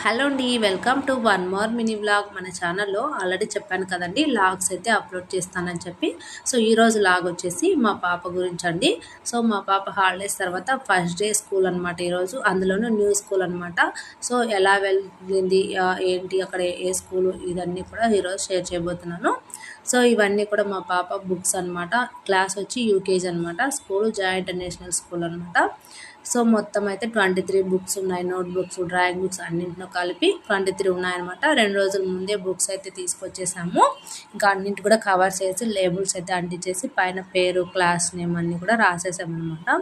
Hello అండి, welcome to one more mini vlog. మన ఛానల్లో ఆల్రెడీ చెప్పాను కదండి, లాగ్స్ అయితే అప్లోడ్ చేస్తానని చెప్పి. సో ఈరోజు లాగ్ వచ్చేసి మా పాప గురించి అండి. సో మా పాప హాలిడేస్ తర్వాత ఫస్ట్ డే స్కూల్ అనమాట ఈరోజు, అందులోనూ న్యూ స్కూల్ అనమాట. సో ఎలా వెళ్ళింది, ఏంటి అక్కడ ఏ స్కూలు, ఇవన్నీ కూడా ఈరోజు షేర్ చేయబోతున్నాను. సో ఇవన్నీ కూడా మా పాప బుక్స్ అనమాట. క్లాస్ వచ్చి యూకేజీ అనమాట. స్కూల్ జాయింట్ ఇంటర్నేషనల్ స్కూల్ అనమాట. సో మొత్తం అయితే 23 బుక్స్ ఉన్నాయి. నోట్ బుక్స్, డ్రాయింగ్ బుక్స్ అన్నింటిలో కలిపి 23 ఉన్నాయన్నమాట. 2 రోజుల ముందే బుక్స్ అయితే తీసుకొచ్చేసాము. ఇంకా అన్నింటి కూడా కవర్ చేసి లేబుల్స్ అయితే అంటించేసి పైన పేరు, క్లాస్ నేమ్ అన్నీ కూడా రాసేసామన్నమాట.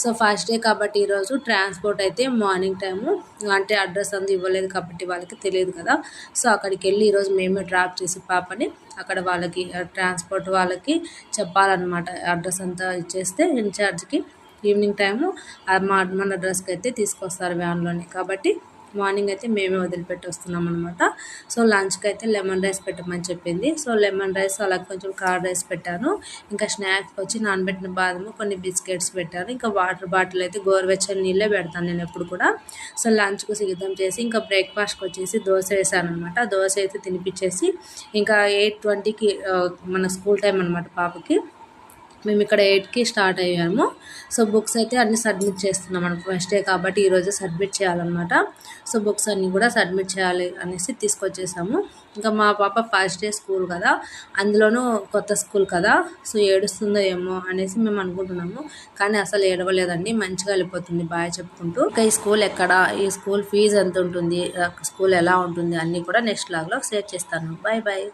సో ఫస్ట్ డే కాబట్టి ఈరోజు ట్రాన్స్పోర్ట్ అయితే మార్నింగ్ టైము, అంటే అడ్రస్ అంతా ఇవ్వలేదు కాబట్టి వాళ్ళకి తెలియదు కదా. సో అక్కడికి వెళ్ళి ఈరోజు మేమే డ్రాప్ చేసి పాపని అక్కడ వాళ్ళకి ట్రాన్స్పోర్ట్ వాళ్ళకి చెప్పాలన్నమాట. అడ్రస్ అంతా ఇచ్చేస్తే ఇన్ఛార్జ్కి ఈవినింగ్ టైము మన అడ్రస్కి అయితే తీసుకొస్తారు వ్యాన్లోనే. కాబట్టి మార్నింగ్ అయితే మేమే వదిలిపెట్టి వస్తున్నాం అనమాట. సో లంచ్కి అయితే లెమన్ రైస్ పెట్టమని చెప్పింది. సో లెమన్ రైస్ అలాగే కొంచెం కర్డ్ రైస్ పెట్టాను. ఇంకా స్నాక్స్ వచ్చి నానబెట్టిన బాదము, కొన్ని బిస్కెట్స్ పెట్టాను. ఇంకా వాటర్ బాటిల్ అయితే గోరువెచ్చని నీళ్ళే పెడతాను నేను ఎప్పుడు కూడా. సో లంచ్కు సిద్ధం చేసి ఇంకా బ్రేక్ఫాస్ట్కి వచ్చేసి దోశ వేసాను అనమాట. దోశ అయితే తినిపించేసి ఇంకా 8:20కి మన స్కూల్ టైం అనమాట పాపకి. మేము ఇక్కడ 8కి స్టార్ట్ అయ్యాము. సో బుక్స్ అయితే అన్నీ సబ్మిట్ చేస్తున్నాం మనకు ఫస్ట్ డే కాబట్టి ఈరోజు సబ్మిట్ చేయాలన్నమాట. సో బుక్స్ అన్నీ కూడా సబ్మిట్ చేయాలి అనేసి తీసుకొచ్చేసాము. ఇంకా మా పాప ఫస్ట్ డే స్కూల్ కదా, అందులోనూ కొత్త స్కూల్ కదా, సో ఏడుస్తుందో ఏమో అనేసి మేము అనుకుంటున్నాము. కానీ అసలు ఏడవలేదండి, మంచిగా వెళ్ళిపోతుంది బాయ్ చెప్పుకుంటూ. ఇంకా ఈ స్కూల్ ఎక్కడ, ఈ స్కూల్ ఫీజు ఎంత ఉంటుంది, స్కూల్ ఎలా ఉంటుంది అన్నీ కూడా నెక్స్ట్ లాగ్లో షేర్ చేస్తాను. Bye bye.